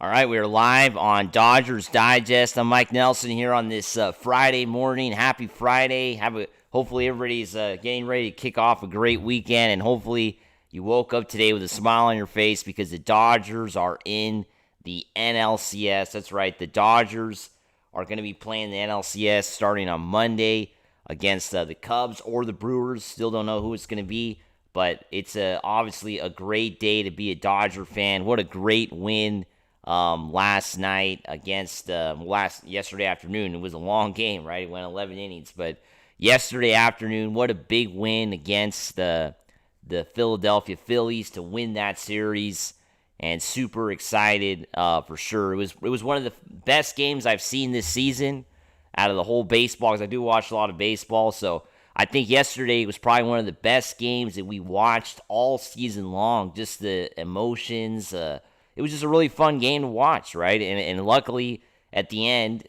All right, we are live on Dodgers Digest. I'm Mike Nelson here on this Friday morning. Happy Friday. Hopefully everybody's getting ready to kick off a great weekend, and hopefully you woke up today with a smile on your face because the Dodgers are in the NLCS. That's right, the Dodgers are going to be playing the NLCS starting on Monday against the Cubs or the Brewers. Still don't know who it's going to be, but it's obviously a great day to be a Dodger fan. What a great win last night against yesterday afternoon. It was a long game, right? It went 11 innings, but yesterday afternoon, what a big win against the Philadelphia Phillies to win that series, and super excited for sure. It was one of the best games I've seen this season out of the whole baseball, because I do watch a lot of baseball. So I think yesterday was probably one of the best games that we watched all season long. Just the emotions. It was just a really fun game to watch, right? And luckily, at the end,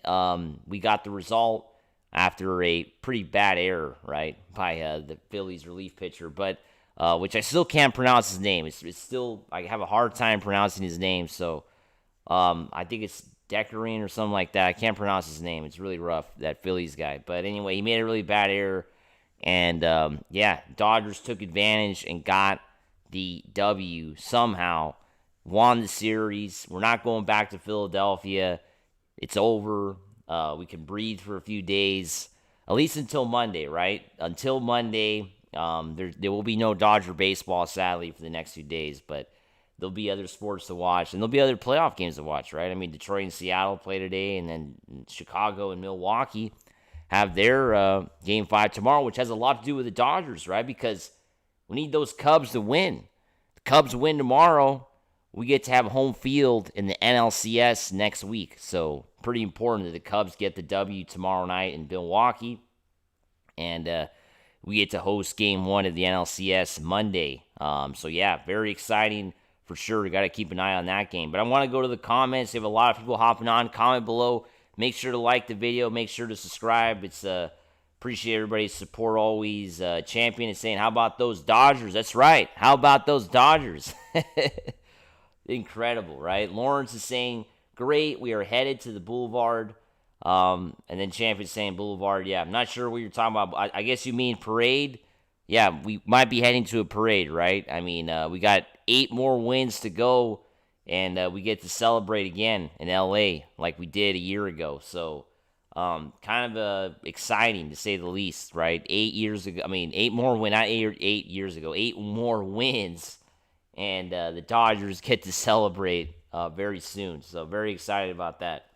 we got the result after a pretty bad error, right, by the Phillies relief pitcher, but which I still can't pronounce his name. It's still, I have a hard time pronouncing his name, so I think it's Deckering or something like that. I can't pronounce his name. It's really rough, that Phillies guy. But anyway, he made a really bad error, and Dodgers took advantage and got the W somehow. Won the series. We're not going back to Philadelphia. It's over. We can breathe for a few days, at least until Monday, right? Until Monday, there will be no Dodger baseball, sadly, for the next few days, but there'll be other sports to watch, and there'll be other playoff games to watch, right? I mean, Detroit and Seattle play today, and then Chicago and Milwaukee have their Game 5 tomorrow, which has a lot to do with the Dodgers, right? Because we need those Cubs to win. The Cubs win tomorrow, we get to have home field in the NLCS next week. So pretty important that the Cubs get the W tomorrow night in Milwaukee. And we get to host Game 1 of the NLCS Monday. Very exciting for sure. We got to keep an eye on that game. But I want to go to the comments. We have a lot of people hopping on. Comment below. Make sure to like the video. Make sure to subscribe. Appreciate everybody's support always. Champion is saying, how about those Dodgers? That's right. How about those Dodgers? Incredible, right? Lawrence is saying, great, we are headed to the Boulevard. And then Champion's saying Boulevard. Yeah, I'm not sure what you're talking about. I guess you mean parade? Yeah, we might be heading to a parade, right? I mean, we got 8 more wins to go, and we get to celebrate again in L.A. like we did a year ago. So kind of exciting, to say the least, right? 8 years ago. I mean, 8 more wins, not 8 years ago. 8 more wins. And the Dodgers get to celebrate very soon. So very excited about that.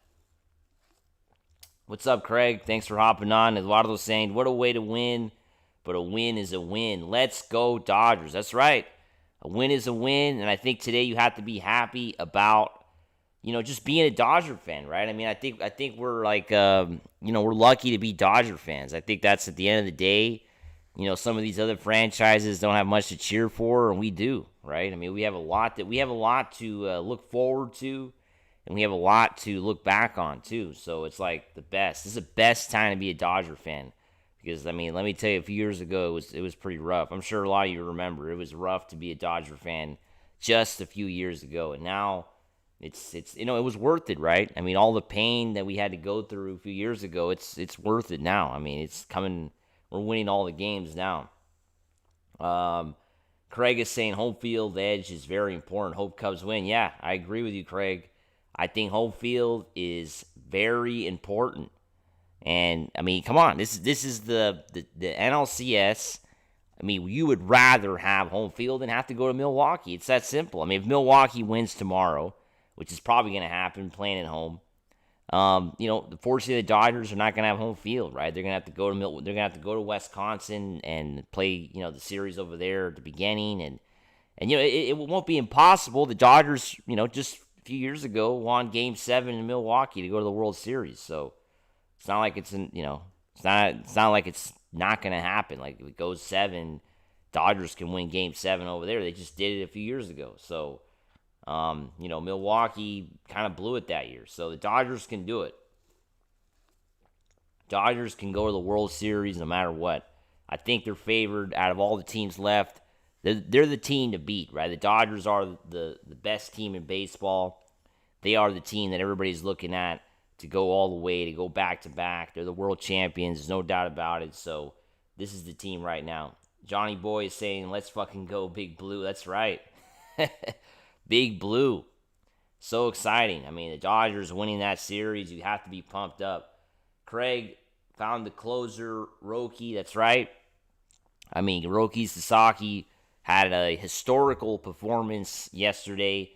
What's up, Craig? Thanks for hopping on. Eduardo's saying, what a way to win, but a win is a win. Let's go, Dodgers. That's right. A win is a win, and I think today you have to be happy about, just being a Dodger fan, right? I mean, I think we're like, we're lucky to be Dodger fans. I think that's, at the end of the day, some of these other franchises don't have much to cheer for, and we do, right? I mean, we have a lot to look forward to, and we have a lot to look back on too. So it's like the best. This is the best time to be a Dodger fan, because I mean, let me tell you, a few years ago it was pretty rough. I'm sure a lot of you remember it was rough to be a Dodger fan just a few years ago, and now it's it was worth it, right? I mean, all the pain that we had to go through a few years ago, it's worth it now. I mean, it's coming. We're winning all the games now. Craig is saying home field edge is very important. Hope Cubs win. Yeah, I agree with you, Craig. I think home field is very important. And, I mean, come on. This is the NLCS. I mean, you would rather have home field than have to go to Milwaukee. It's that simple. I mean, if Milwaukee wins tomorrow, which is probably going to happen playing at home, fortunately the Dodgers are not going to have home field, right? They're going to have to go to they're going to have to go to Wisconsin and play, the series over there at the beginning, and it won't be impossible. The Dodgers, just a few years ago won Game 7 in Milwaukee to go to the World Series, so it's not like it's not like it's not going to happen. Like, if it goes 7, Dodgers can win Game 7 over there. They just did it a few years ago, so. Milwaukee kind of blew it that year. So the Dodgers can do it. Dodgers can go to the World Series no matter what. I think they're favored out of all the teams left. They're the team to beat, right? The Dodgers are the best team in baseball. they are the team that everybody's looking at to go all the way, to go back to back. They're the world champions. There's no doubt about it. So this is the team right now. Johnny Boy is saying, let's fucking go, Big Blue. That's right. Big Blue. So exciting. I mean, the Dodgers winning that series, you have to be pumped up. Craig found the closer, Roki. That's right. I mean, Roki Sasaki had a historical performance yesterday.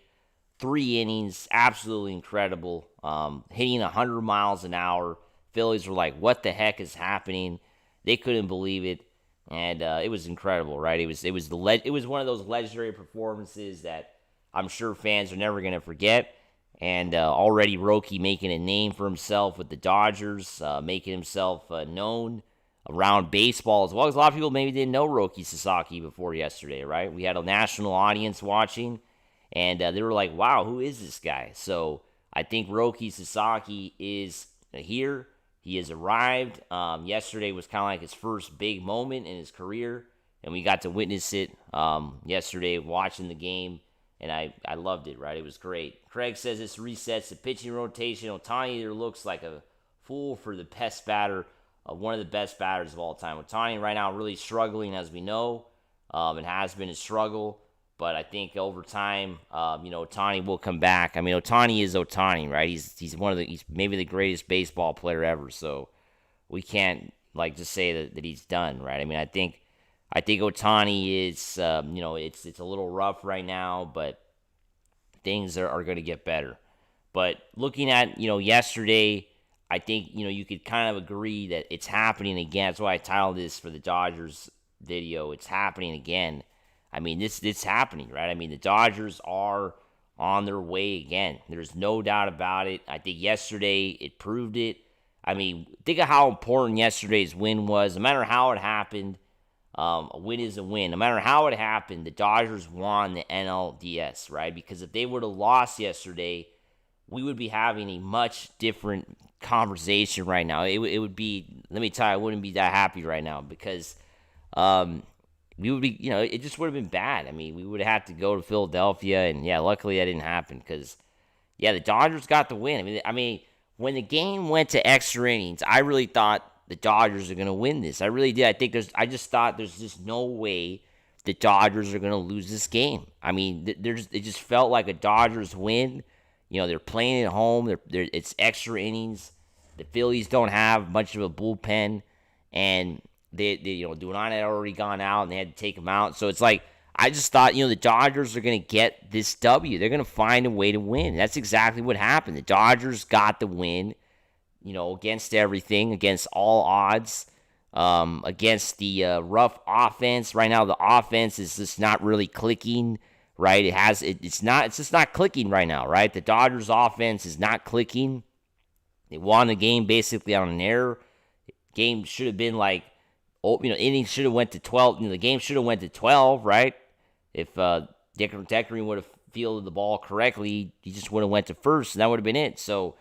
3 innings, absolutely incredible. Hitting 100 miles an hour. Phillies were like, what the heck is happening? They couldn't believe it. And it was incredible, right? It was one of those legendary performances that I'm sure fans are never going to forget. And already Roki making a name for himself with the Dodgers, making himself known around baseball as well. As a lot of people maybe didn't know Roki Sasaki before yesterday, right? We had a national audience watching, and they were like, wow, who is this guy? So I think Roki Sasaki is here. He has arrived. Yesterday was kind of like his first big moment in his career, and we got to witness it yesterday watching the game, and I loved it, right? It was great. Craig says this resets the pitching rotation. Ohtani either looks like a fool for the best batter, one of the best batters of all time. Ohtani right now really struggling, as we know. It has been a struggle, but I think over time, Ohtani will come back. I mean, Ohtani is Ohtani, right? He's maybe the greatest baseball player ever. So we can't just say that he's done, right? I mean, I think Ohtani is, it's a little rough right now, but things are going to get better. But looking at, yesterday, I think, you could kind of agree that it's happening again. That's why I titled this for the Dodgers video. It's happening again. I mean, it's happening, right? I mean, the Dodgers are on their way again. There's no doubt about it. I think yesterday it proved it. I mean, think of how important yesterday's win was. No matter how it happened, a win is a win. No matter how it happened, the Dodgers won the NLDS, right? Because if they would have lost yesterday, we would be having a much different conversation right now. It would be, let me tell you, I wouldn't be that happy right now because we would be, it just would have been bad. I mean, we would have had to go to Philadelphia, and yeah, luckily that didn't happen because, yeah, the Dodgers got the win. I mean, when the game went to extra innings, I really thought the Dodgers are going to win this. I really did. I just thought there's just no way the Dodgers are going to lose this game. I mean, it just felt like a Dodgers win. They're playing at home. It's extra innings. The Phillies don't have much of a bullpen, and they Duran had already gone out, and they had to take him out. So it's like, I just thought, the Dodgers are going to get this W. They're going to find a way to win. That's exactly what happened. The Dodgers got the win, against everything, against all odds, against the rough offense. Right now, the offense is just not really clicking, right? It's just not clicking right now, right? The Dodgers offense is not clicking. They won the game basically on an error. Game should have been innings should have went to 12. The game should have went to 12, right? If Deckering would have fielded the ball correctly, he just would have went to first, and that would have been it. So,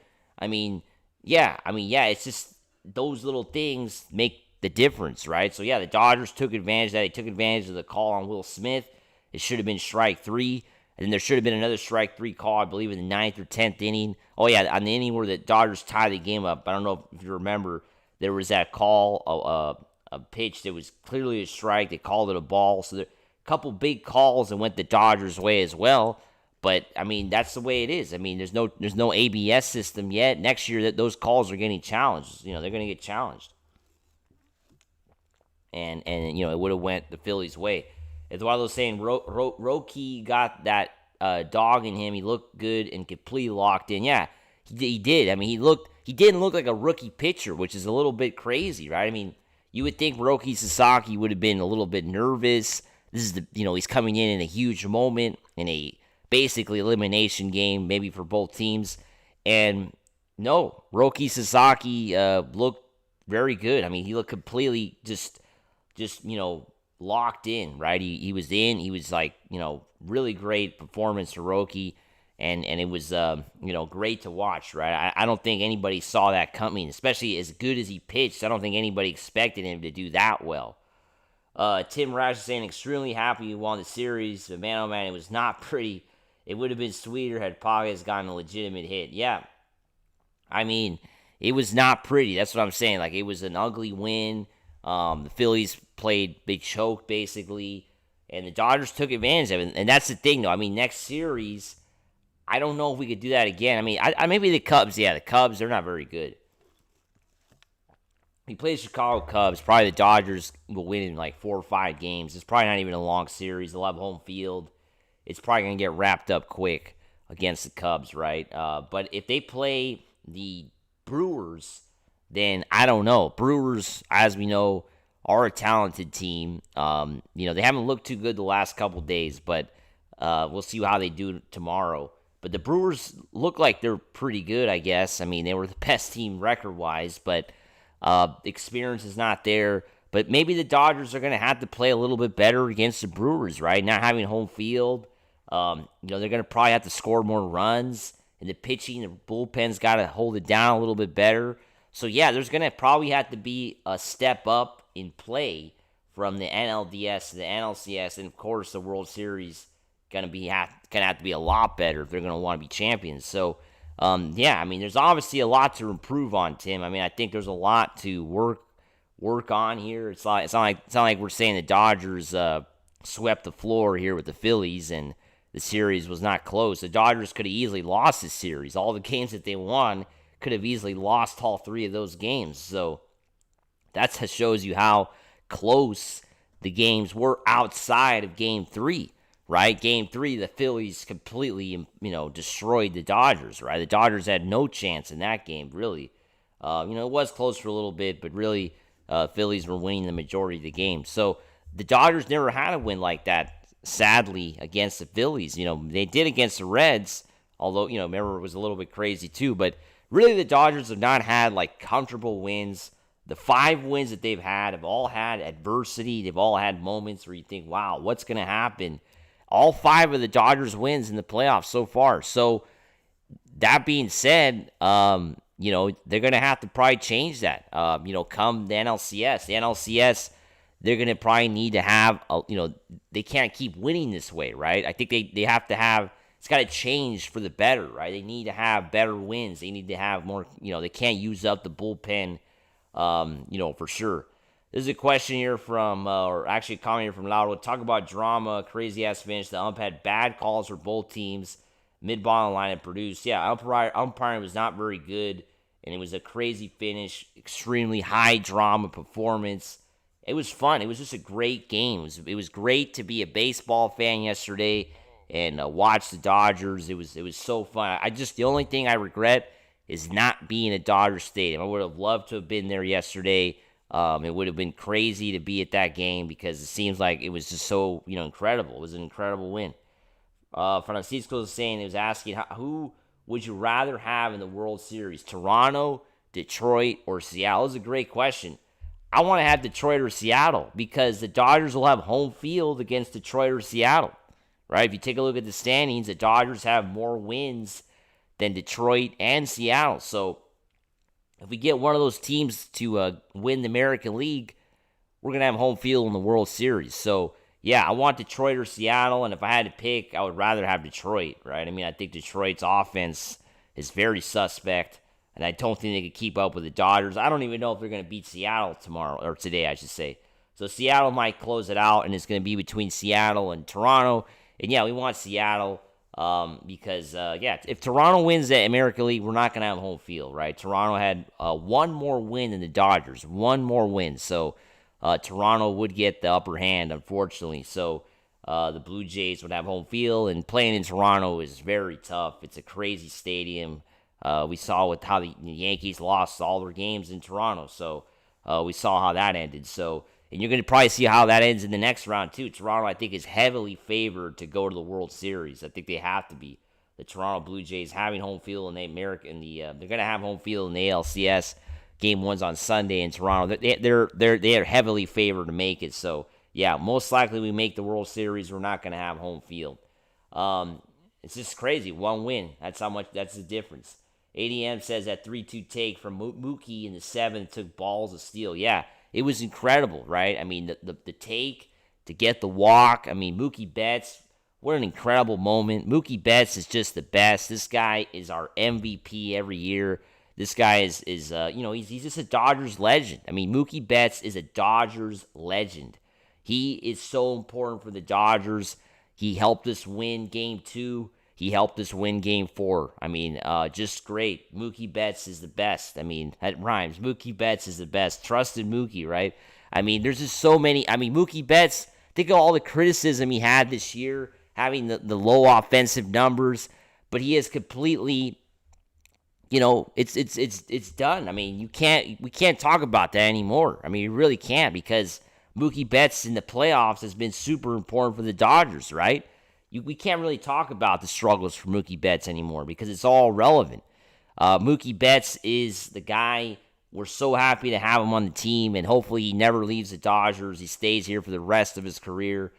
yeah, it's just those little things make the difference, right? So, yeah, the Dodgers took advantage of that. They took advantage of the call on Will Smith. It should have been strike 3. And then there should have been another strike 3 call, I believe, in the 9th or 10th inning. Oh, yeah, on the inning where the Dodgers tied the game up. I don't know if you remember, there was that call, a pitch that was clearly a strike. They called it a ball. So there a couple big calls that went the Dodgers' way as well. But, that's the way it is. There's no ABS system yet. Next year, those calls are getting challenged. They're going to get challenged. And it would have went the Phillies' way. It's one of those saying, Roki got that dog in him. He looked good and completely locked in. Yeah, he did. He didn't look like a rookie pitcher, which is a little bit crazy, right? You would think Roki Sasaki would have been a little bit nervous. This is he's coming in a huge moment in a basically elimination game, maybe for both teams. And no, Roki Sasaki looked very good. He looked completely just locked in, right? He was in. He was really great performance for Roki, and it was great to watch, right? I don't think anybody saw that coming, especially as good as he pitched. I don't think anybody expected him to do that well. Tim Rash is saying extremely happy he won the series, but man, oh man, it was not pretty. it would have been sweeter had Pajes gotten a legitimate hit. Yeah, I mean, it was not pretty. That's what I'm saying. Like, it was an ugly win. The Phillies played big choke, basically, and the Dodgers took advantage of it. And that's the thing, though. I mean, next series, I don't know if we could do that again. I mean, maybe the Cubs. Yeah, the Cubs, they're not very good. He plays Chicago Cubs. Probably the Dodgers will win in like 4 or 5 games. It's probably not even a long series. They'll have home field. It's probably going to get wrapped up quick against the Cubs, right? But if they play the Brewers, then I don't know. Brewers, as we know, are a talented team. They haven't looked too good the last couple days, but we'll see how they do tomorrow. But the Brewers look like they're pretty good, I guess. I mean, they were the best team record-wise, but experience is not there. But maybe the Dodgers are going to have to play a little bit better against the Brewers, right? Not having home field. They're going to probably have to score more runs. And the pitching, the bullpen's got to hold it down a little bit better. So, yeah, there's going to probably have to be a step up in play from the NLDS to the NLCS. And, of course, the World Series going to have to be a lot better if they're going to want to be champions. So, there's obviously a lot to improve on, Tim. I mean, I think there's a lot to work on here. It's not like we're saying the Dodgers swept the floor here with the Phillies and the series was not close. The Dodgers could have easily lost this series. All the games that they won could have easily lost all 3 of those games. So that shows you how close the games were outside of Game 3, right? Game 3, the Phillies completely, destroyed the Dodgers, right? The Dodgers had no chance in that game, really. It was close for a little bit, but really, Phillies were winning the majority of the game. So the Dodgers never had a win like that, sadly, against the Phillies. They did against the Reds, although, remember, it was a little bit crazy too. But really, the Dodgers have not had, like, comfortable wins. The 5 wins that they've had have all had adversity. They've all had moments where you think, wow, what's going to happen? All 5 of the Dodgers wins in the playoffs so far. So that being said, they're going to have to probably change that, come the NLCS. The NLCS, they're going to probably need to have, they can't keep winning this way, right? I think they have to have, it's got to change for the better, right? They need to have better wins. They need to have more, they can't use up the bullpen, for sure. There's a question here from, or actually a comment here from Lauro. Talk about drama, crazy-ass finish. The ump had bad calls for both teams. Mid-bottom line had produced. Yeah, umpiring was not very good, and it was a crazy finish, extremely high drama performance. It was fun. It was just a great game. It was great to be a baseball fan yesterday and watch the Dodgers. It was so fun. The only thing I regret is not being at Dodger Stadium. I would have loved to have been there yesterday. It would have been crazy to be at that game because it seems like it was just so, incredible. It was an incredible win. Francisco was saying, he was asking, who would you rather have in the World Series? Toronto, Detroit, or Seattle? That was a great question. I want to have Detroit or Seattle because the Dodgers will have home field against Detroit or Seattle, right? If you take a look at the standings, the Dodgers have more wins than Detroit and Seattle. So if we get one of those teams to win the American League, we're going to have home field in the World Series. So, yeah, I want Detroit or Seattle, and if I had to pick, I would rather have Detroit, right? I mean, I think Detroit's offense is very suspect, and I don't think they could keep up with the Dodgers. I don't even know if they're going to beat Seattle tomorrow, or today, I should say. So Seattle might close it out, and it's going to be between Seattle and Toronto. And, yeah, we want Seattle because, if Toronto wins the American League, we're not going to have home field, right? Toronto had one more win than the Dodgers, one more win. So Toronto would get the upper hand, unfortunately. So the Blue Jays would have home field, and playing in Toronto is very tough. It's a crazy stadium. We saw with how the Yankees lost all their games in Toronto. So we saw how that ended. So, and you're going to probably see how that ends in the next round, too. Toronto, I think, is heavily favored to go to the World Series. I think they have to be. The Toronto Blue Jays having home field in they're going to have home field in the ALCS. Game 1's on Sunday in Toronto. They're heavily favored to make it. So, yeah, most likely we make the World Series. We're not going to have home field. It's just crazy. One win. That's the difference. ADM says that 3-2 take from Mookie in the 7th took balls of steel. Yeah, it was incredible, right? I mean, the take to get the walk. I mean, Mookie Betts What an incredible moment. Mookie Betts is just the best. This guy is our MVP every year. This guy is he's just a Dodgers legend. I mean, Mookie Betts is a Dodgers legend. He is so important for the Dodgers. He helped us win Game 2. He helped us win Game 4. I mean, just great. Mookie Betts is the best. I mean, that rhymes. Mookie Betts is the best. Trusted Mookie, right? I mean, there's just so many. I mean, Mookie Betts, think of all the criticism he had this year, having the low offensive numbers, but he has completely, it's done. I mean, we can't talk about that anymore. I mean, you really can't, because Mookie Betts in the playoffs has been super important for the Dodgers, right? We can't really talk about the struggles for Mookie Betts anymore because it's all relevant. Mookie Betts is the guy. We're so happy to have him on the team, and hopefully he never leaves the Dodgers. He stays here for the rest of his career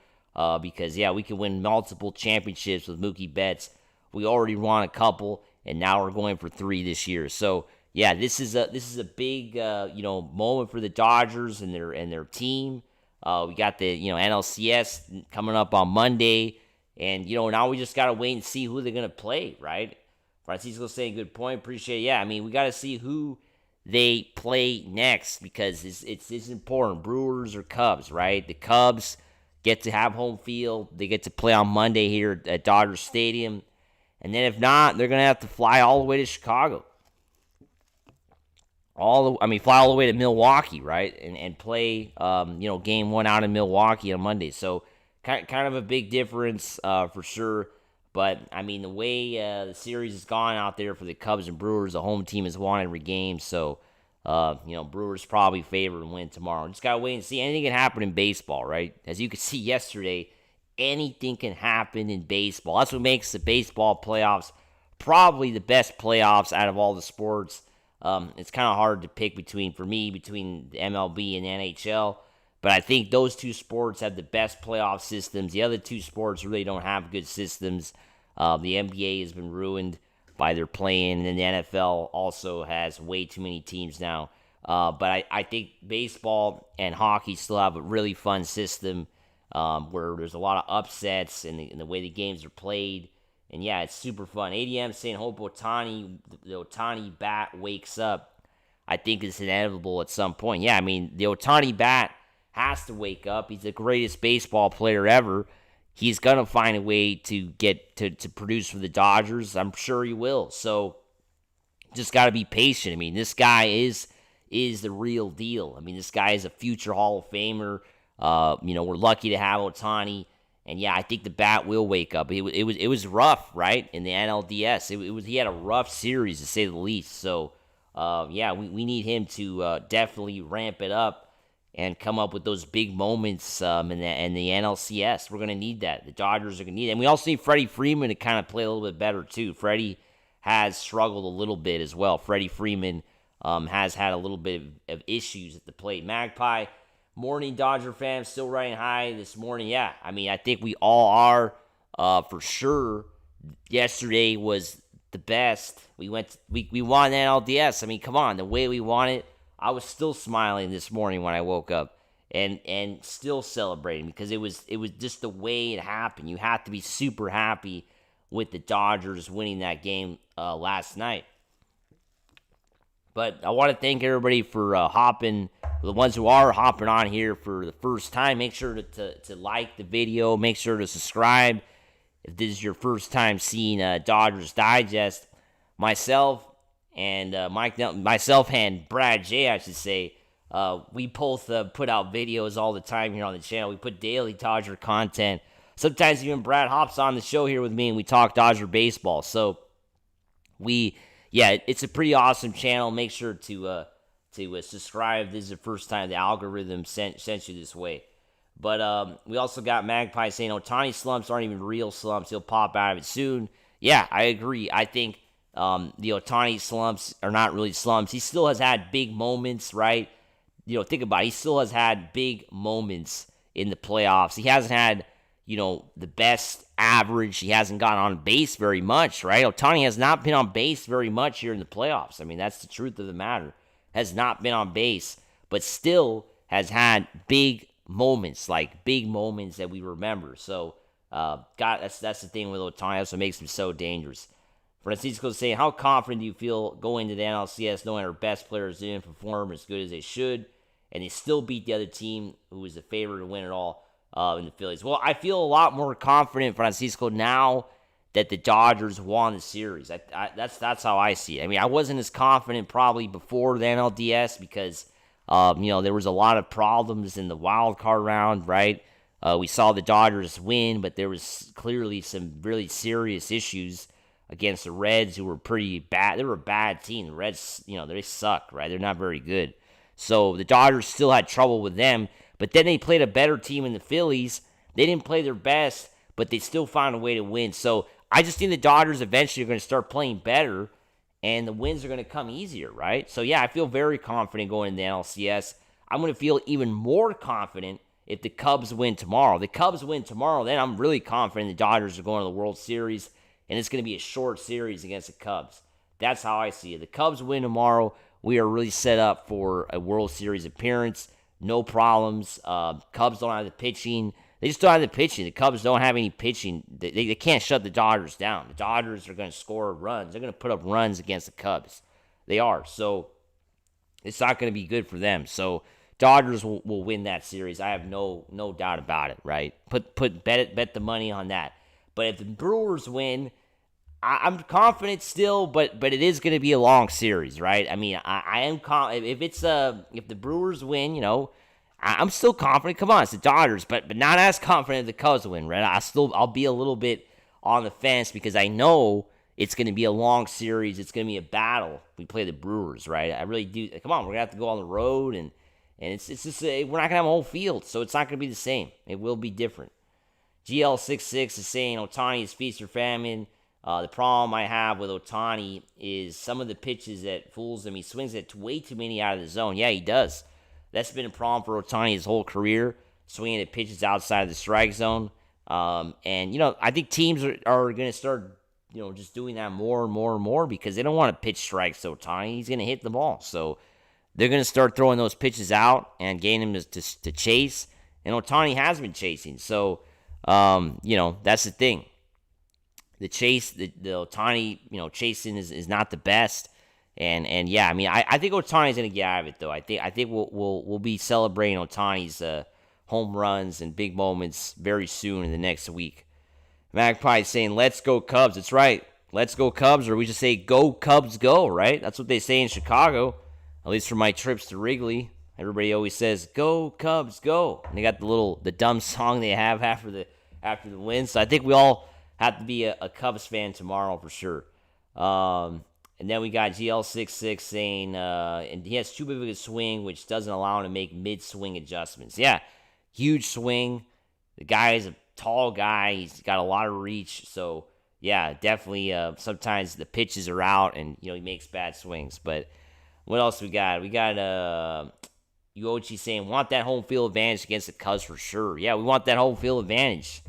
because, we can win multiple championships with Mookie Betts. We already won a couple, and now we're going for 3 this year. So, this is a big moment for the Dodgers and their team. We got the NLCS coming up on Monday, and now we just gotta wait and see who they're gonna play, right? Francisco saying good point, appreciate it. Yeah, I mean, we gotta see who they play next because it's important. Brewers or Cubs, right? The Cubs get to have home field. They get to play on Monday here at Dodger Stadium. And then if not, they're going to have to fly all the way to Chicago. Fly all the way to Milwaukee, right? And play, Game 1 out in Milwaukee on Monday. So kind of a big difference for sure. But, I mean, the way the series has gone out there for the Cubs and Brewers, the home team has won every game. So, Brewers probably favored to win tomorrow. Just got to wait and see. Anything can happen in baseball, right? As you could see yesterday, anything can happen in baseball. That's what makes the baseball playoffs probably the best playoffs out of all the sports. It's kind of hard to pick between the MLB and the NHL. But I think those two sports have the best playoff systems. The other two sports really don't have good systems. The NBA has been ruined by their play-in, and the NFL also has way too many teams now. But I think baseball and hockey still have a really fun system where there's a lot of upsets in the way the games are played. And, it's super fun. ADM saying, hope the Ohtani bat wakes up. I think it's inevitable at some point. The Ohtani bat has to wake up. He's the greatest baseball player ever. He's going to find a way to get to produce for the Dodgers. I'm sure he will. So just got to be patient. I mean, this guy is the real deal. I mean, this guy is a future Hall of Famer. We're lucky to have Ohtani. And I think the bat will wake up. It was rough, right? In the NLDS. He had a rough series to say the least. So we need him to definitely ramp it up and come up with those big moments in the NLCS. We're going to need that. The Dodgers are going to need it. And we also need Freddie Freeman to kind of play a little bit better, too. Freddie has struggled a little bit as well. Freddie Freeman has had a little bit of issues at the plate. Magpie, morning Dodger fans, still riding high this morning. I think we all are for sure. Yesterday was the best. We won the NLDS. I mean, come on, the way we won it. I was still smiling this morning when I woke up and still celebrating because it was just the way it happened. You have to be super happy with the Dodgers winning that game last night. But I want to thank everybody for hopping, the ones who are hopping on here for the first time. Make sure to like the video. Make sure to subscribe if this is your first time seeing Dodgers Digest. Myself and Brad J, I should say, we both put out videos all the time here on the channel. We put daily Dodger content. Sometimes even Brad hops on the show here with me and we talk Dodger baseball. So it's a pretty awesome channel. Make sure to subscribe. This is the first time the algorithm sent you this way. But we also got Magpie saying Ohtani slumps aren't even real slumps. He'll pop out of it soon. Yeah, I agree. I think the Ohtani slumps are not really slumps. He still has had big moments, right? Think about it. He still has had big moments in the playoffs. He hasn't had, the best average. He hasn't gotten on base very much, right? Ohtani has not been on base very much here in the playoffs. I mean, that's the truth of the matter. Has not been on base, but still has had big moments that we remember. So, That's the thing with Ohtani. That's what makes him so dangerous. Francisco saying, how confident do you feel going to the NLCS knowing our best players didn't perform as good as they should, and they still beat the other team who was the favorite to win it all in the Phillies? Well, I feel a lot more confident, Francisco, now that the Dodgers won the series. That's how I see it. I mean, I wasn't as confident probably before the NLDS because, there was a lot of problems in the wild card round, right? We saw the Dodgers win, but there was clearly some really serious issues against the Reds, who were pretty bad. They were a bad team. The Reds, they suck, right? They're not very good. So the Dodgers still had trouble with them, but then they played a better team in the Phillies. They didn't play their best, but they still found a way to win. So I just think the Dodgers eventually are going to start playing better, and the wins are going to come easier, right? So yeah, I feel very confident going into the NLCS. I'm going to feel even more confident if the Cubs win tomorrow. The Cubs win tomorrow, then I'm really confident the Dodgers are going to the World Series, and it's going to be a short series against the Cubs. That's how I see it. The Cubs win tomorrow. We are really set up for a World Series appearance. No problems. Cubs don't have the pitching. They just don't have the pitching. The Cubs don't have any pitching. They can't shut the Dodgers down. The Dodgers are going to score runs. They're going to put up runs against the Cubs. They are. So it's not going to be good for them. So Dodgers will win that series. I have no doubt about it, right? Bet the money on that. But if the Brewers win, I'm confident still, but it is going to be a long series, right? I mean, I am confident. If the Brewers win, I'm still confident. Come on, it's the Dodgers, but not as confident if the Cubs win, right? I'll be a little bit on the fence because I know it's going to be a long series. It's going to be a battle. We play the Brewers, right? I really do. Come on, we're going to have to go on the road, and it's just we're not going to have a whole field, so it's not going to be the same. It will be different. GL66 is saying Ohtani is feast or famine. The problem I have with Ohtani is some of the pitches that fools him. He swings it way too many out of the zone. Yeah, he does. That's been a problem for Ohtani his whole career, swinging at pitches outside of the strike zone. I think teams are going to start, just doing that more and more and more because they don't want to pitch strikes to Ohtani. He's going to hit the ball. So they're going to start throwing those pitches out and getting him to chase. And Ohtani has been chasing. So, that's the thing. The chase, the Ohtani, chasing is not the best. And yeah, I mean, I think Ohtani's gonna get out of it though. I think we'll be celebrating Ohtani's home runs and big moments very soon in the next week. Magpie saying, "Let's go Cubs." That's right, let's go Cubs, or we just say, "Go Cubs, go!" Right? That's what they say in Chicago. At least for my trips to Wrigley, everybody always says, "Go Cubs, go!" And they got the dumb song they have after the win. So I think we all have to be a Cubs fan tomorrow for sure. And then we got GL66 saying, and he has too big of a swing, which doesn't allow him to make mid-swing adjustments. Yeah, huge swing. The guy is a tall guy. He's got a lot of reach. So, yeah, definitely sometimes the pitches are out and, he makes bad swings. But what else we got? We got Uochi saying, want that home field advantage against the Cubs for sure. Yeah, we want that home field advantage.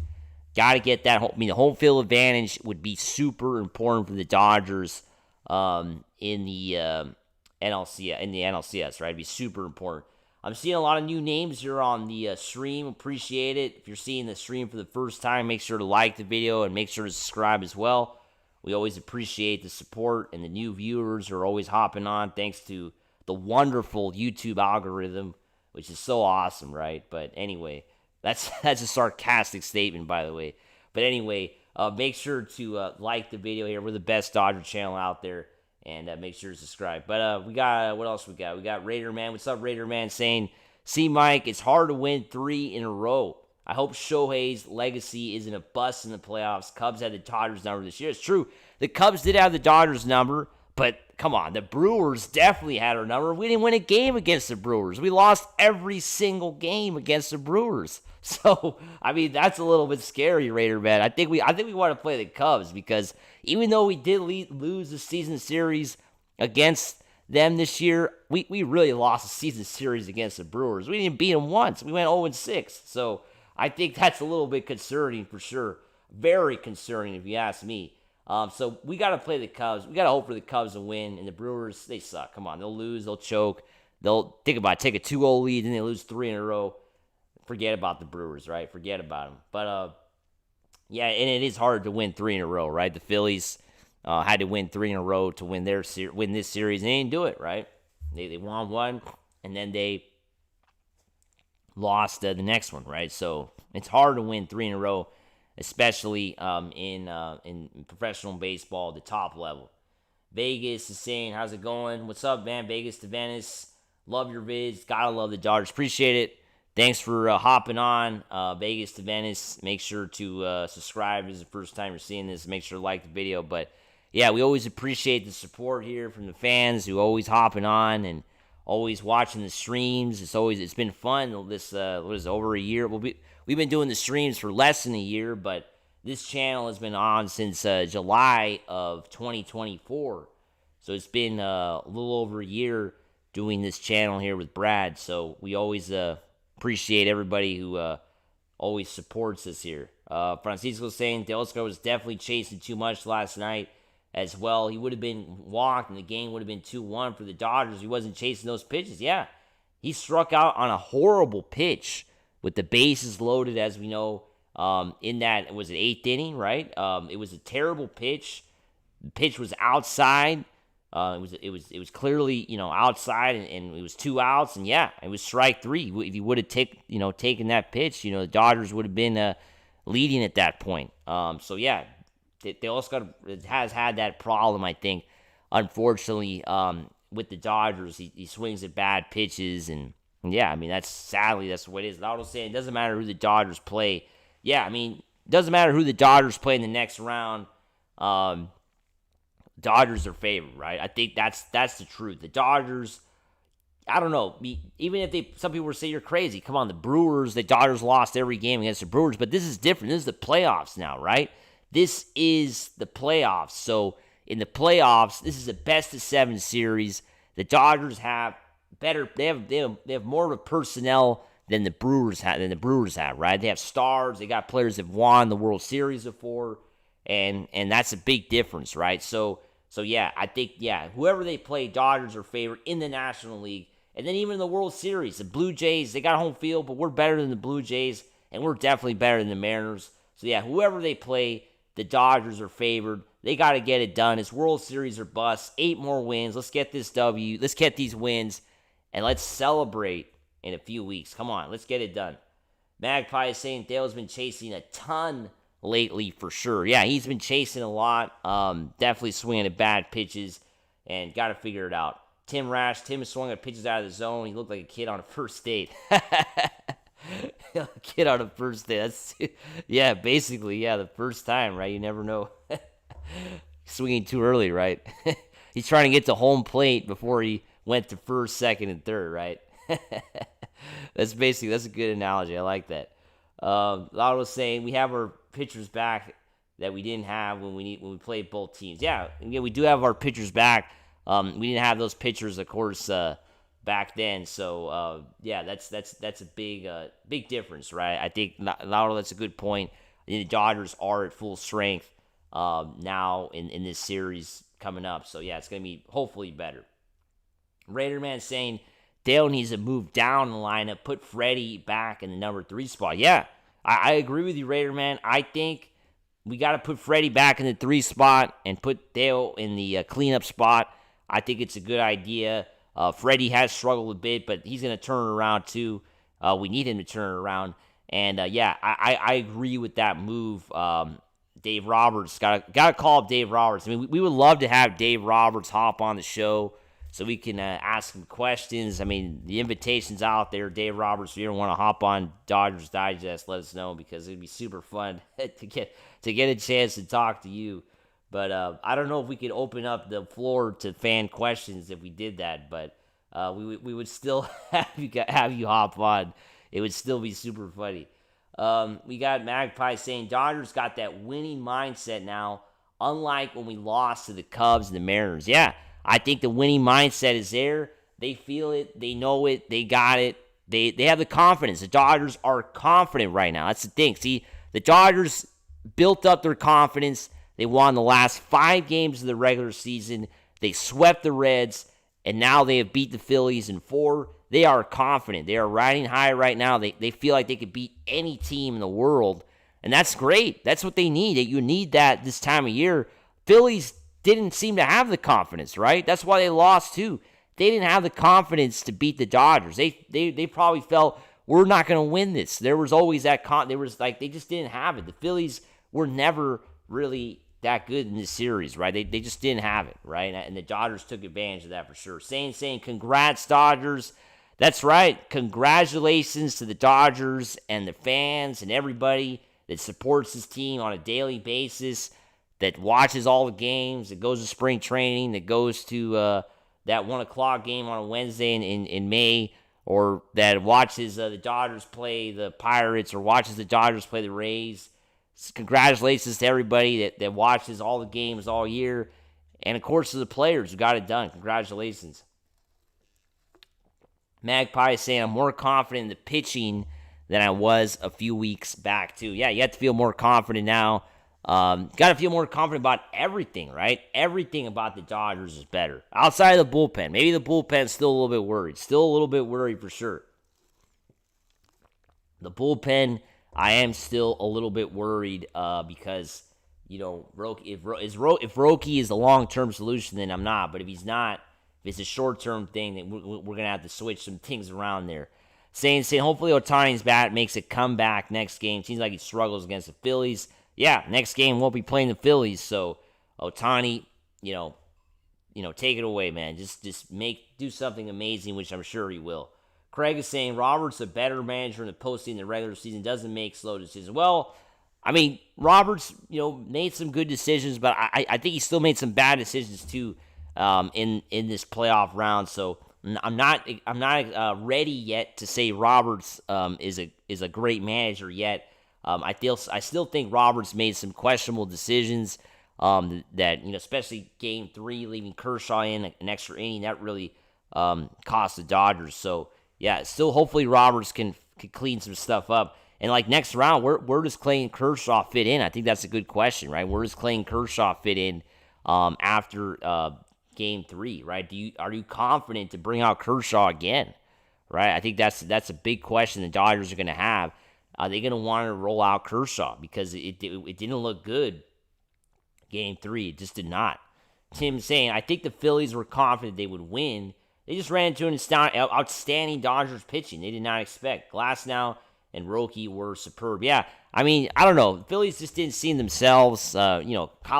Got to get that the home field advantage would be super important for the Dodgers in the NLCS, right? It'd be super important. I'm seeing a lot of new names here on the stream. Appreciate it. If you're seeing the stream for the first time, make sure to like the video and make sure to subscribe as well. We always appreciate the support, and the new viewers are always hopping on thanks to the wonderful YouTube algorithm, which is so awesome, right? But anyway, that's a sarcastic statement, by the way. But anyway, make sure to like the video here. We're the best Dodger channel out there. And make sure to subscribe. But we got, what else we got? We got Raider Man. What's up, Raider Man? Saying, see, Mike, it's hard to win 3 in a row. I hope Shohei's legacy isn't a bust in the playoffs. Cubs had the Dodgers number this year. It's true. The Cubs did have the Dodgers number. But come on, the Brewers definitely had our number. We didn't win a game against the Brewers. We lost every single game against the Brewers. So, I mean, that's a little bit scary, Raider Man. I think we want to play the Cubs because even though we did lose the season series against them this year, we really lost the season series against the Brewers. We didn't beat them once. We went 0-6. So, I think that's a little bit concerning for sure. Very concerning if you ask me. So, we got to play the Cubs. We got to hope for the Cubs to win. And the Brewers, they suck. Come on, they'll lose. They'll choke. They'll, think about it, take a 2-0 lead and they lose 3 in a row. Forget about the Brewers, right? Forget about them. But Yeah, and it is hard to win 3 in a row, right? The Phillies had to win 3 in a row to win win this series, and they didn't do it, right? They won one, and then they lost the next one, right? So it's hard to win 3 in a row, especially in professional baseball, the top level. Vegas is saying, how's it going? What's up, man? Vegas to Venice. Love your vids. Gotta love the Dodgers. Appreciate it. Thanks for hopping on. Vegas to Venice. Make sure to subscribe. If this is the first time you're seeing this. Make sure to like the video. But yeah, we always appreciate the support here from the fans who always hopping on and always watching the streams. It's been fun. This over a year. We've been doing the streams for less than a year, but this channel has been on since July of 2024. So it's been a little over a year doing this channel here with Brad. So we always appreciate everybody who always supports us here. Francisco saying Teoscar was definitely chasing too much last night as well. He would have been walked and the game would have been 2-1 for the Dodgers. He wasn't chasing those pitches. Yeah, he struck out on a horrible pitch with the bases loaded, as we know. In that, was it 8th inning, right? It was a terrible pitch. The pitch was outside. It was clearly, outside, and it was 2 outs, and yeah, it was strike 3. If he would have taken that pitch, the Dodgers would have been leading at that point. So yeah, they also has had that problem, I think, unfortunately, with the Dodgers. He swings at bad pitches, and yeah, I mean that's the way it is. I was saying it doesn't matter who the Dodgers play. Yeah, I mean, it doesn't matter who the Dodgers play in the next round. Dodgers are favored, right? I think that's the truth. The Dodgers, I don't know. Even if some people would say you're crazy. Come on, the Dodgers lost every game against the Brewers, but this is different. This is the playoffs now, right? This is the playoffs. So in the playoffs, this is a best-of-7 series. The Dodgers have better. They have more of a personnel than the Brewers have, right? They have stars. They got players that have won the World Series before, and that's a big difference, right? So yeah, I think whoever they play, Dodgers are favored in the National League, and then even in the World Series, the Blue Jays, they got home field, but we're better than the Blue Jays, and we're definitely better than the Mariners. So yeah, whoever they play, the Dodgers are favored. They got to get it done. It's World Series or bust. 8 more wins. Let's get this W. Let's get these wins, and let's celebrate in a few weeks. Come on, let's get it done. Magpie is saying Dale's been chasing a ton lately for sure. Yeah, he's been chasing a lot. Definitely swinging at bad pitches, and got to figure it out. Tim is swinging at pitches out of the zone. He looked like a kid on a first date. Kid on a first date. Yeah, basically, the first time, right? You never know. Swinging too early, right? He's trying to get to home plate before he went to first, second, and third, right? That's a good analogy. I like that. Lotto was saying we have our pitchers back that we didn't have when we played both teams. Yeah, we do have our pitchers back. We didn't have those pitchers, of course, back then. So that's a big difference, right? I think Lotto, that's a good point. The Dodgers are at full strength now in this series coming up. So yeah, it's gonna be hopefully better. Raider Man saying Dale needs to move down the lineup, put Freddie back in the number 3 spot. Yeah, I agree with you, Raider Man. I think we got to put Freddie back in the 3 spot and put Dale in the cleanup spot. I think it's a good idea. Freddie has struggled a bit, but he's going to turn it around too. We need him to turn it around. And I agree with that move. Dave Roberts, got to call up Dave Roberts. I mean, we would love to have Dave Roberts hop on the show so we can ask him questions. I mean, the invitation's out there. Dave Roberts, if you ever want to hop on Dodgers Digest, let us know, because it'd be super fun to get a chance to talk to you. But I don't know if we could open up the floor to fan questions if we did that, but we would still have you hop on. It would still be super funny. We got Magpie saying Dodgers got that winning mindset now, unlike when we lost to the Cubs and the Mariners. Yeah, I think the winning mindset is there. They feel it. They know it. They got it. They have the confidence. The Dodgers are confident right now. That's the thing. See, the Dodgers built up their confidence. They won the last 5 games of the regular season. They swept the Reds, and now they have beat the Phillies in 4. They are confident. They are riding high right now. They feel like they could beat any team in the world, And that's great. That's what they need. You need that this time of year. Phillies didn't seem to have the confidence, right? That's why they lost too. They didn't have the confidence to beat the Dodgers. They probably felt, we're not going to win this. There was always that they just didn't have it. The Phillies were never really that good in this series, right? They just didn't have it, right? And the Dodgers took advantage of that for sure. Saying, congrats, Dodgers. That's right. Congratulations to the Dodgers and the fans and everybody that supports this team on a daily basis, that watches all the games, that goes to spring training, that goes to that 1 o'clock game on a Wednesday in May, or that watches the Dodgers play the Pirates, or watches the Dodgers play the Rays. Congratulations to everybody that watches all the games all year. And, of course, to the players who got it done. Congratulations. Magpie is saying, I'm more confident in the pitching than I was a few weeks back, too. Yeah, you have to feel more confident now. Got to feel more confident about everything, right? Everything about the Dodgers is better. Outside of the bullpen. Maybe the bullpen's still a little bit worried. Still a little bit worried for sure. The bullpen, I am still a little bit worried because, if Roki is the long-term solution, then I'm not. But if he's not, if it's a short-term thing, then we're going to have to switch some things around there. Saying hopefully Ohtani's bat makes a comeback next game. Seems like he struggles against the Phillies. Yeah, next game won't be playing the Phillies, so Ohtani, take it away, man. Just do something amazing, which I'm sure he will. Craig is saying Roberts a better manager in the postseason than the regular season, doesn't make slow decisions. Well, I mean, Roberts, made some good decisions, but I think he still made some bad decisions too in this playoff round. So I'm not ready yet to say Roberts is a great manager yet. I still think Roberts made some questionable decisions that, especially Game 3, leaving Kershaw in an extra inning, that really cost the Dodgers. So, yeah, still hopefully Roberts can clean some stuff up. And, next round, where does Clayton Kershaw fit in? I think that's a good question, right? Where does Clayton Kershaw fit in after Game 3, right? Are you confident to bring out Kershaw again, right? I think that's a big question the Dodgers are going to have. Are they going to want to roll out Kershaw? Because it didn't look good Game 3. It just did not. Tim saying, I think the Phillies were confident they would win. They just ran into an outstanding Dodgers pitching. They did not expect. Glasnow and Roki were superb. Yeah, I mean, I don't know. The Phillies just didn't see themselves. Kyle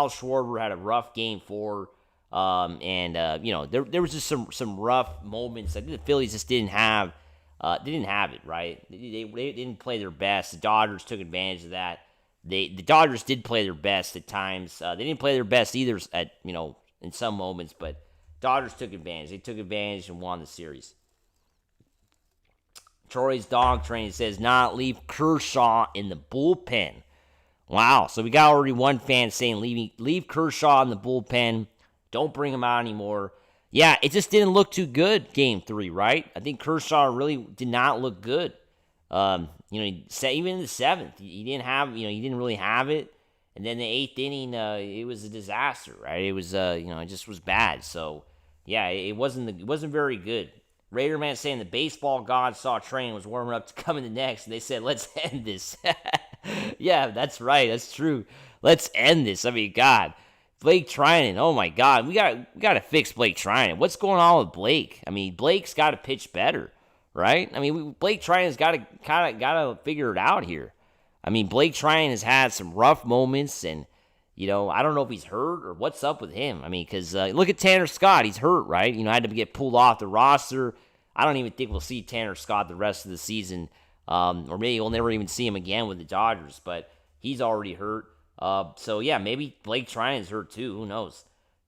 Schwarber had a rough Game 4. There was just some rough moments. I think the Phillies just didn't have it, right? They didn't play their best. The Dodgers took advantage of that. The Dodgers did play their best at times. They didn't play their best either in some moments, but Dodgers took advantage. They took advantage and won the series. Troy's dog train says, not leave Kershaw in the bullpen. Wow. So we got already one fan saying leave Kershaw in the bullpen. Don't bring him out anymore. Yeah, it just didn't look too good, Game 3, right? I think Kershaw really did not look good. Even in the 7th, he didn't really have it. And then the 8th inning, it was a disaster, right? It was, it just was bad. So, yeah, it wasn't very good. Raider Man saying the baseball gods saw Train was warming up to come in the next, and they said, let's end this. Yeah, that's right. That's true. Let's end this. I mean, God. Blake Trinan, oh my God, we got to fix Blake Trinan. What's going on with Blake? I mean, Blake's got to pitch better, right? I mean, Blake Trinan's got to figure it out here. I mean, Blake Trinan has had some rough moments, and I don't know if he's hurt or what's up with him. I mean, because look at Tanner Scott, he's hurt, right? Had to get pulled off the roster. I don't even think we'll see Tanner Scott the rest of the season, or maybe we'll never even see him again with the Dodgers. But he's already hurt. So yeah, maybe Blake Trinan's hurt too. Who knows?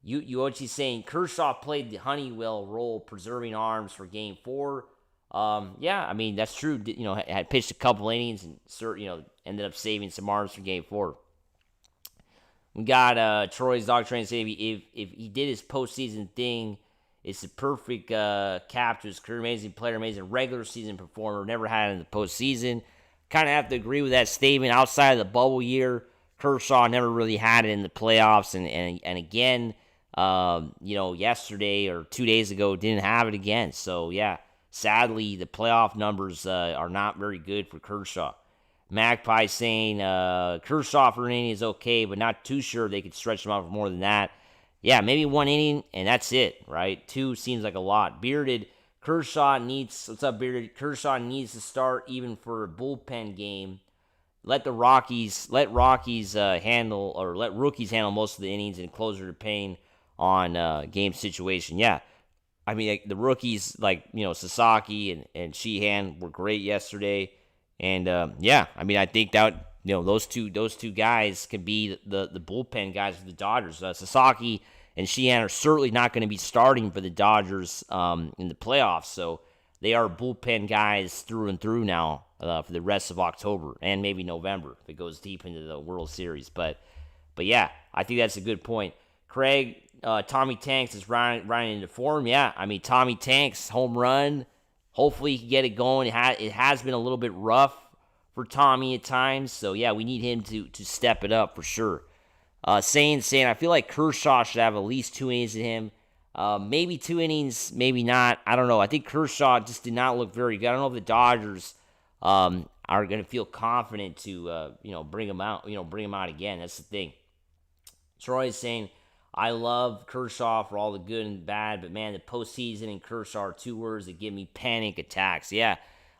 Yuochi's saying Kershaw played the Honeywell role, preserving arms for Game 4. Yeah, I mean that's true. Had pitched a couple innings and ended up saving some arms for Game 4. We got Troy's dog train saying if he did his postseason thing, it's the perfect cap to his career. Amazing player, amazing regular season performer. Never had it in the postseason. Kind of have to agree with that statement. Outside of the bubble year, Kershaw never really had it in the playoffs, and again, yesterday or 2 days ago, didn't have it again. So, yeah, sadly, the playoff numbers are not very good for Kershaw. Magpie saying Kershaw for an inning is okay, but not too sure they could stretch him out for more than that. Yeah, maybe 1 inning, and that's it, right? 2 seems like a lot. Bearded, Kershaw needs, what's up, Bearded? Kershaw needs to start even for a bullpen game. Let rookies handle most of the innings and closer to pain on game situation. Yeah, I mean, like, the rookies like, Sasaki and Sheehan were great yesterday, and yeah, I mean, I think that those two guys can be the bullpen guys for the Dodgers. Sasaki and Sheehan are certainly not going to be starting for the Dodgers in the playoffs, so they are bullpen guys through and through now for the rest of October and maybe November if it goes deep into the World Series. But yeah, I think that's a good point. Craig, Tommy Tanks is running into form. Yeah, I mean, Tommy Tanks, home run. Hopefully he can get it going. It has been a little bit rough for Tommy at times. So, yeah, we need him to step it up for sure. Saying, I feel like Kershaw should have at least 2 innings in him. Maybe 2 innings, maybe not. I don't know. I think Kershaw just did not look very good. I don't know if the Dodgers are going to feel confident to, bring him out. Bring him out again. That's the thing. Troy is saying, I love Kershaw for all the good and bad, but man, the postseason and Kershaw are 2 words that give me panic attacks. Yeah,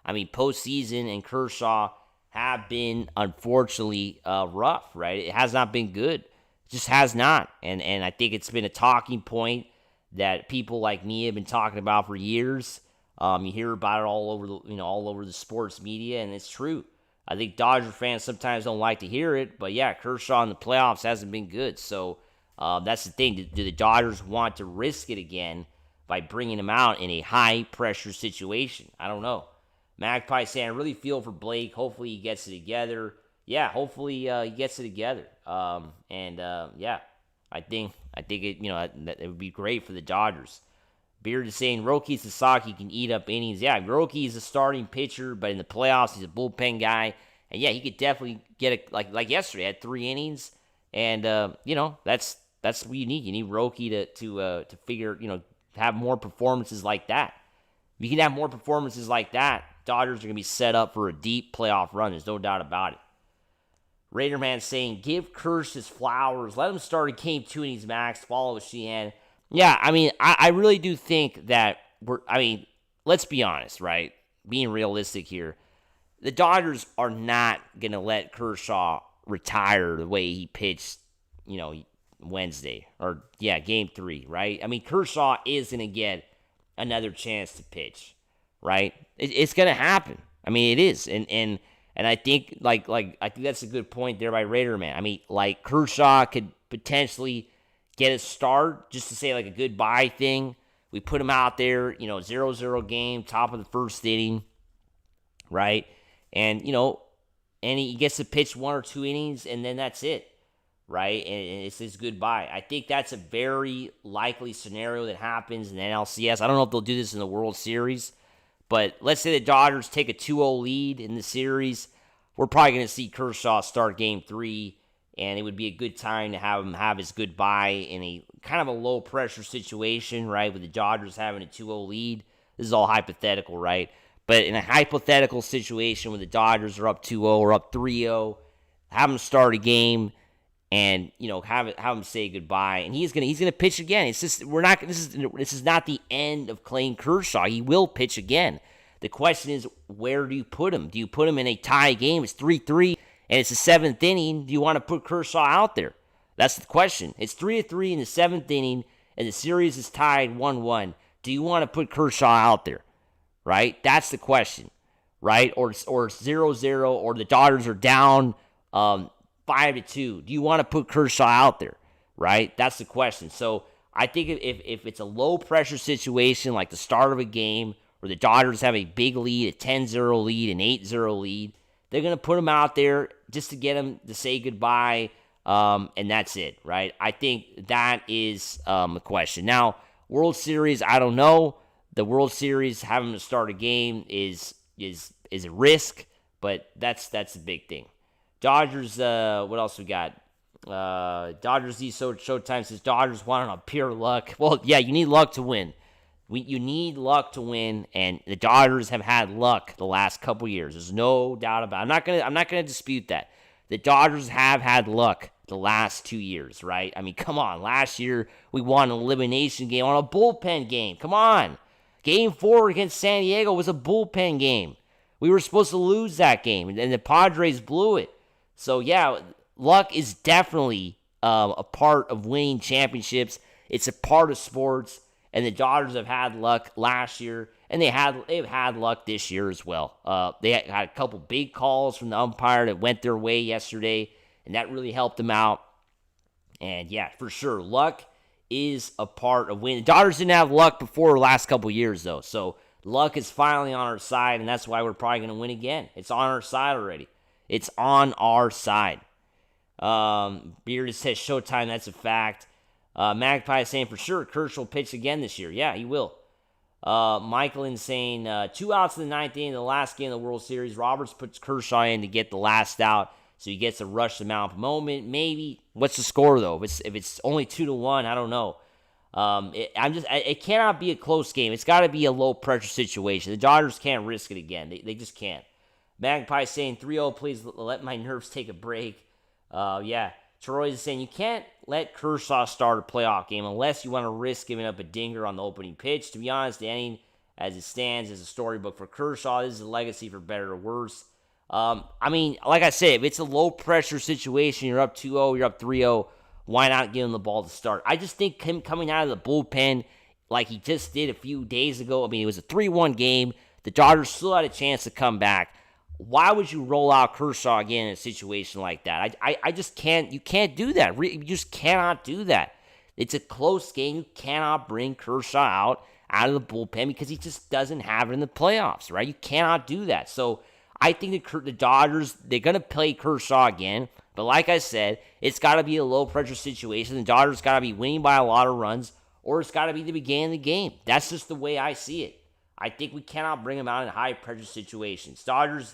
I mean, postseason and Kershaw have been, unfortunately, rough, right? It has not been good. It just has not. And I think it's been a talking point that people like me have been talking about for years. You hear about it all over the sports media, and it's true. I think Dodger fans sometimes don't like to hear it, but yeah, Kershaw in the playoffs hasn't been good. So that's the thing. Do the Dodgers want to risk it again by bringing him out in a high-pressure situation? I don't know. Magpie saying, I really feel for Blake. Hopefully he gets it together. Yeah, hopefully he gets it together. Yeah, I think it would be great for the Dodgers. Beard is saying Roki Sasaki can eat up innings. Yeah, Roki is a starting pitcher, but in the playoffs he's a bullpen guy. And yeah, he could definitely get it like yesterday. Had 3 innings, and that's what you need. You need Roki to figure have more performances like that. If you can have more performances like that, Dodgers are going to be set up for a deep playoff run. There's no doubt about it. Raiderman saying, give Kersh his flowers. Let him start a game 2 innings max. Follow with Sheehan. Yeah, I mean, I really do think that let's be honest, right? Being realistic here. The Dodgers are not going to let Kershaw retire the way he pitched, Wednesday. Or, yeah, game 3, right? I mean, Kershaw is going to get another chance to pitch, right? It's going to happen. I mean, it is. And I think, I think that's a good point there by Raiderman. I mean, Kershaw could potentially get a start, just to say a goodbye thing. We put him out there, 0-0 game, top of the first inning, right? And, and he gets to pitch 1 or 2 innings, and then that's it, right? And it's his goodbye. I think that's a very likely scenario that happens in the NLCS. I don't know if they'll do this in the World Series, but let's say the Dodgers take a 2-0 lead in the series. We're probably going to see Kershaw start game 3, and it would be a good time to have him have his goodbye in a kind of a low-pressure situation, right, with the Dodgers having a 2-0 lead. This is all hypothetical, right? But in a hypothetical situation where the Dodgers are up 2-0 or up 3-0, have him start a game and, have him say goodbye. And he's gonna pitch again. It's just this is not the end of Clayton Kershaw. He will pitch again. The question is, where do you put him? Do you put him in a tie game? It's 3-3. And it's the 7th inning. Do you want to put Kershaw out there? That's the question. It's 3-3 in the 7th inning, and the series is tied 1-1. Do you want to put Kershaw out there? Right? That's the question. Right? Or it's 0-0, or the Dodgers are down 5-2. Do you want to put Kershaw out there? Right? That's the question. So I think if it's a low-pressure situation, like the start of a game, where the Dodgers have a big lead, a 10-0 lead, an 8-0 lead, they're going to put him out there just to get him to say goodbye, and that's it, right? I think that is the question. Now, World Series, I don't know. The World Series, having to start a game is a risk, but that's a big thing. Dodgers, what else we got? Dodgers Showtime says Dodgers want on pure luck. Well, yeah, you need luck to win. You need luck to win, and the Dodgers have had luck the last couple years. There's no doubt about it. I'm not gonna dispute that. The Dodgers have had luck the last 2 years, right? I mean, come on. Last year we won an elimination game on a bullpen game. Come on. Game 4 against San Diego was a bullpen game. We were supposed to lose that game, and the Padres blew it. So yeah, luck is definitely a part of winning championships. It's a part of sports. And the Dodgers have had luck last year, and they've had luck this year as well. They had a couple big calls from the umpire that went their way yesterday, and that really helped them out. And yeah, for sure, luck is a part of winning. The Dodgers didn't have luck before the last couple years, though, so luck is finally on our side, and that's why we're probably going to win again. It's on our side already. It's on our side. Beard says Showtime, that's a fact. Magpie is saying for sure Kershaw will pitch again this year. Yeah, he will. Michael is saying 2 outs in the ninth inning of the last game of the World Series. Roberts puts Kershaw in to get the last out, so he gets a rush amount moment. Maybe. What's the score though? If it's only 2-1, I don't know. It cannot be a close game. It's got to be a low pressure situation. The Dodgers can't risk it again. They just can't. Magpie is saying 3-0. Please let my nerves take a break. Yeah. Troy is saying you can't let Kershaw start a playoff game unless you want to risk giving up a dinger on the opening pitch. To be honest, the inning as it stands is a storybook for Kershaw. This is a legacy for better or worse. I mean, like I said, if it's a low-pressure situation, you're up 2-0, you're up 3-0, why not give him the ball to start? I just think him coming out of the bullpen like he just did a few days ago, I mean, it was a 3-1 game. The Dodgers still had a chance to come back. Why would you roll out Kershaw again in a situation like that? I just can't. You can't do that. You just cannot do that. It's a close game. You cannot bring Kershaw out of the bullpen because he just doesn't have it in the playoffs, right? You cannot do that. So I think the Dodgers, they're going to play Kershaw again. But like I said, it's got to be a low-pressure situation. The Dodgers got to be winning by a lot of runs, or it's got to be the beginning of the game. That's just the way I see it. I think we cannot bring him out in high-pressure situations. Dodgers...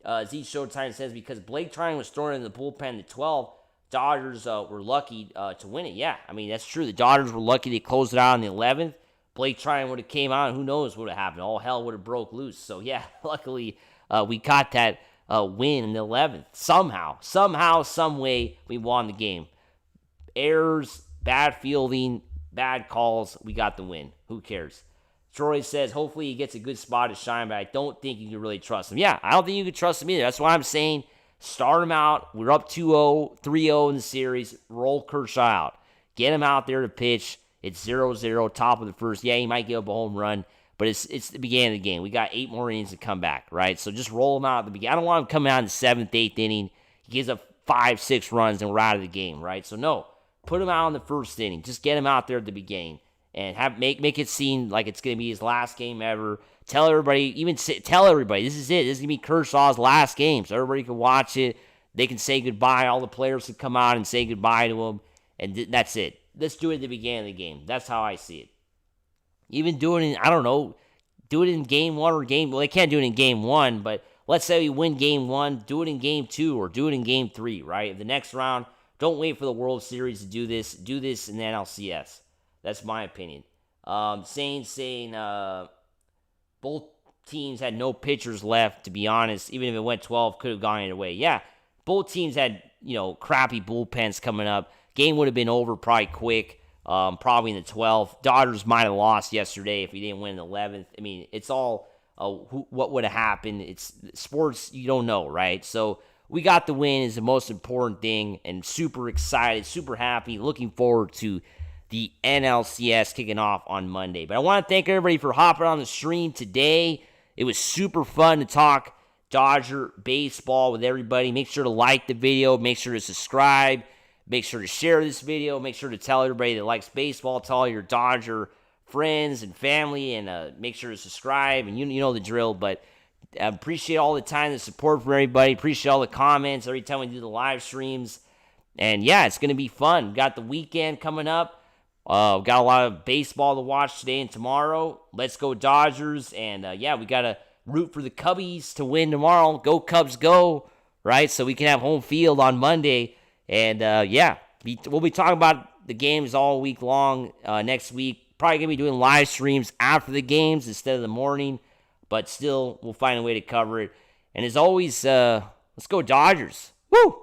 Z Showtime says because Blake Trine was thrown in the bullpen to 12, Dodgers were lucky to win it. Yeah, I mean, that's true. The Dodgers were lucky they closed it out on the 11th. Blake Trine would have came out, and who knows what would have happened. All hell would have broke loose. So, yeah, luckily we got that win in the 11th. Somehow, some way, we won the game. Errors, bad fielding, bad calls, we got the win. Who cares? Troy says, hopefully he gets a good spot to shine, but I don't think you can really trust him. Yeah, I don't think you can trust him either. That's why I'm saying start him out. We're up 2-0, 3-0 in the series. Roll Kershaw out. Get him out there to pitch. It's 0-0, top of the first. Yeah, he might give up a home run, but it's the beginning of the game. We got 8 more innings to come back, right? So just roll him out at the beginning. I don't want him coming out in the 7th, 8th inning. He gives up 5, 6 runs, and we're out of the game, right? So no, put him out in the first inning. Just get him out there at the beginning. And make it seem like it's going to be his last game ever. Tell everybody, tell everybody, this is it. This is going to be Kershaw's last game. So everybody can watch it. They can say goodbye. All the players can come out and say goodbye to him. And that's it. Let's do it at the beginning of the game. That's how I see it. Even do it in, I don't know, do it in game 1 or game, well, they can't do it in game 1, but let's say we win game 1, do it in game 2 or do it in game 3, right? The next round, don't wait for the World Series to do this. Do this in the NLCS. That's my opinion. Saying both teams had no pitchers left, to be honest. Even if it went 12, could have gone either way. Yeah, both teams had, crappy bullpens coming up. Game would have been over probably quick, probably in the 12th. Dodgers might have lost yesterday if we didn't win in the 11th. I mean, it's all what would have happened. It's sports, you don't know, right? So we got the win is the most important thing, and super excited, super happy, looking forward to the NLCS kicking off on Monday. But I want to thank everybody for hopping on the stream today. It was super fun to talk Dodger baseball with everybody. Make sure to like the video. Make sure to subscribe. Make sure to share this video. Make sure to tell everybody that likes baseball. Tell all your Dodger friends and family. And make sure to subscribe. And you know the drill. But I appreciate all the time, the support from everybody. Appreciate all the comments every time we do the live streams. And yeah, it's going to be fun. We got the weekend coming up. Got a lot of baseball to watch today and tomorrow. Let's go Dodgers. And, we got to root for the Cubbies to win tomorrow. Go Cubs, go, right? So we can have home field on Monday. And, we'll be talking about the games all week long next week. probably going to be doing live streams after the games instead of the morning, but still, we'll find a way to cover it. And as always, let's go Dodgers. Woo!